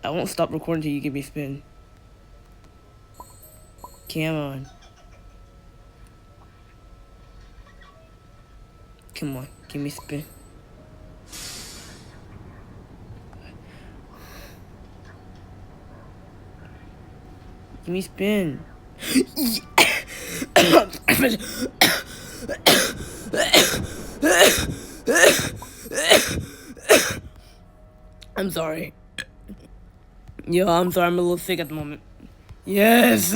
I won't stop recording till you give me spin. Come on. Come on, give me spin. Give me spin. I'm sorry. Yo, I'm sorry, I'm a little sick at the moment. Yes!